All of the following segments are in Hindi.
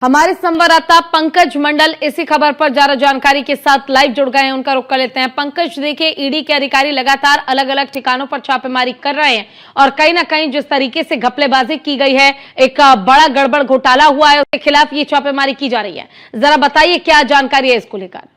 हमारे संवाददाता पंकज मंडल इसी खबर पर ज्यादा जानकारी के साथ लाइव जुड़ गए हैं। उनका रुख कर लेते हैं। पंकज, देखिए, ईडी के अधिकारी लगातार अलग अलग ठिकानों पर छापेमारी कर रहे हैं और कहीं ना कहीं जिस तरीके से घपलेबाजी की गई है, एक बड़ा गड़बड़ घोटाला हुआ है, उसके खिलाफ ये छापेमारी की जा रही है। जरा बताइए क्या जानकारी है इसको लेकर।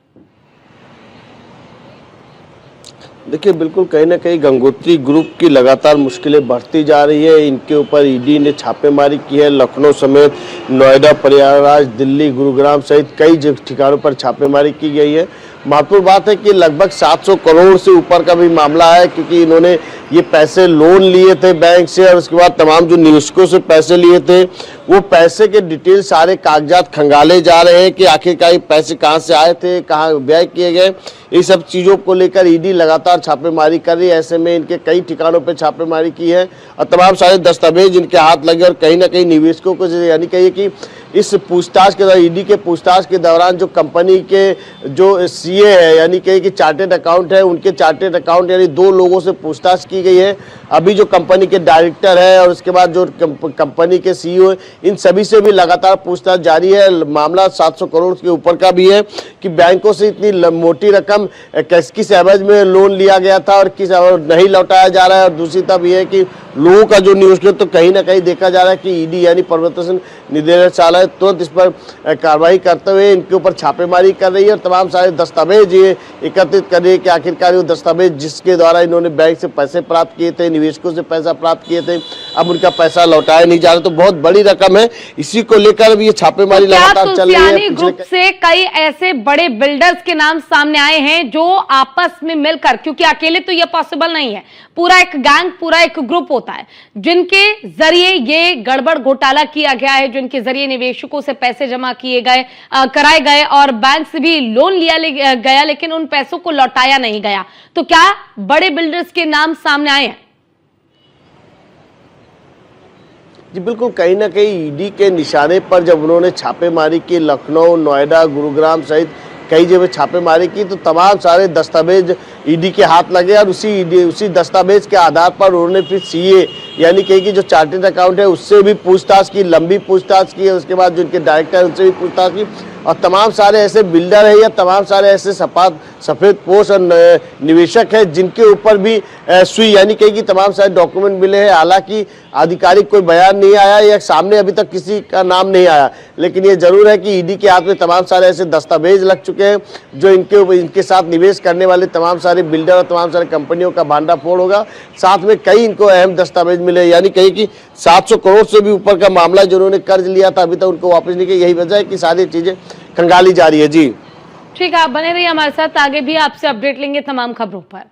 देखिए, बिल्कुल कहीं ना कहीं गंगोत्री ग्रुप की लगातार मुश्किलें बढ़ती जा रही है। इनके ऊपर ईडी ने छापेमारी की है। लखनऊ समेत नोएडा, प्रयागराज, दिल्ली, गुरुग्राम सहित कई ठिकानों पर छापेमारी की गई है। महत्वपूर्ण बात है कि लगभग 700 करोड़ से ऊपर का भी मामला है, क्योंकि इन्होंने ये पैसे लोन लिए थे बैंक से और उसके बाद तमाम जो निवेशकों से पैसे लिए थे, वो पैसे के डिटेल सारे कागजात खंगाले जा रहे हैं कि आखिरकार ये पैसे कहाँ से आए थे, कहाँ व्यय किए गए। ये सब चीज़ों को लेकर ईडी लगातार छापेमारी कर रही है। ऐसे में इनके कई ठिकानों पर छापेमारी की है और तमाम सारे दस्तावेज इनके हाथ लगे और कहीं ना कहीं निवेशकों को, यानी कहिए कि इस पूछताछ के दौरान, ईडी के पूछताछ के दौरान जो कंपनी के जो सीए है, यानी कहीं कि चार्टेड अकाउंट है, उनके चार्टेड अकाउंट यानी 2 लोगों से पूछताछ की गई है। अभी जो कंपनी के डायरेक्टर है और उसके बाद जो कंपनी के सीईओ है, इन सभी से भी लगातार पूछताछ जारी है। मामला 700 करोड़ के ऊपर का भी है कि बैंकों से इतनी मोटी रकम किस एवज में लोन लिया गया था और किस नहीं लौटाया जा रहा है। और दूसरी तरफ ये है कि लोगों का जो न्यूज़ तो कहीं ना कहीं देखा जा रहा है कि ईडी यानी प्रवर्तन निदेशालय तुरंत इस पर कार्रवाई करते हुए इनके ऊपर छापेमारी कर रही है और तमाम सारे दस्तावेज ये एकत्रित कर रही है कि आखिरकार वो दस्तावेज जिसके द्वारा इन्होंने बैंक से पैसे प्राप्त किए थे, निवेशकों से पैसा प्राप्त किए थे, अब उनका पैसा लौटाया नहीं जा रहा। तो बहुत बड़ी रकम है, इसी को लेकर भी ये छापेमारी लगातार चल रही है। ग्रुप से कई ऐसे बड़े बिल्डर्स के नाम सामने आए हैं जो आपस में मिलकर, क्योंकि अकेले तो ये पॉसिबल नहीं है, पूरा एक गैंग, पूरा एक ग्रुप होता है जिनके जरिए ये गड़बड़ घोटाला किया गया है, जिनके जरिए निवेशकों से पैसे जमा किए गए, कराए गए और बैंक से भी लोन लिया गया, लेकिन उन पैसों को लौटाया नहीं गया। तो क्या बड़े बिल्डर्स के नाम सामने आए हैं? जी बिल्कुल, कहीं ना कहीं ईडी के निशाने पर जब उन्होंने छापेमारी की, लखनऊ, नोएडा, गुरुग्राम सहित कई जगह छापेमारी की, तो तमाम सारे दस्तावेज ईडी के हाथ लगे और उसी दस्तावेज के आधार पर उन्होंने फिर सीए यानी कहीं कि जो चार्टेड अकाउंट है उससे भी पूछताछ की, लंबी पूछताछ की। उसके बाद जो उनके डायरेक्टर है उनसे भी पूछताछ की और तमाम सारे ऐसे बिल्डर है या तमाम सारे ऐसे सफेद पोश और निवेशक है जिनके ऊपर भी सुई यानी कहीं कि तमाम सारे डॉक्यूमेंट मिले हैं। हालांकि आधिकारिक कोई बयान नहीं आया या सामने अभी तक किसी का नाम नहीं आया, लेकिन ये जरूर है कि ईडी के हाथ में तमाम सारे ऐसे दस्तावेज लग चुके हैं जो इनके साथ निवेश करने वाले तमाम सारे बिल्डर और तमाम सारे कंपनियों का भांडाफोड़ होगा। साथ में कई इनको अहम दस्तावेज मिले, यानी कहीं कि 700 करोड़ से भी ऊपर का मामला जो उन्होंने कर्ज लिया था अभी तक उनको वापस नहीं किया। यही वजह है कि सारी चीजें खंगाली जा रही है। जी ठीक है, आप बने रहिए हमारे साथ, आगे भी आपसे अपडेट लेंगे तमाम खबरों पर।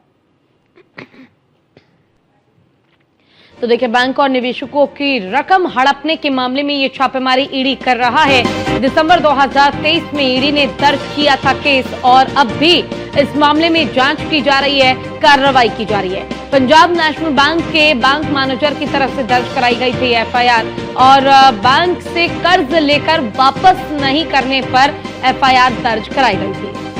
तो देखिए, बैंक और निवेशकों की रकम हड़पने के मामले में ये छापेमारी ईडी कर रहा है। दिसंबर 2023 में ईडी ने दर्ज किया था केस और अब भी इस मामले में जांच की जा रही है, कार्रवाई की जा रही है। पंजाब नेशनल बैंक के बैंक मैनेजर की तरफ से दर्ज कराई गई थी एफआईआर और बैंक से कर्ज लेकर वापस नहीं करने पर एफआईआर दर्ज कराई गई थी।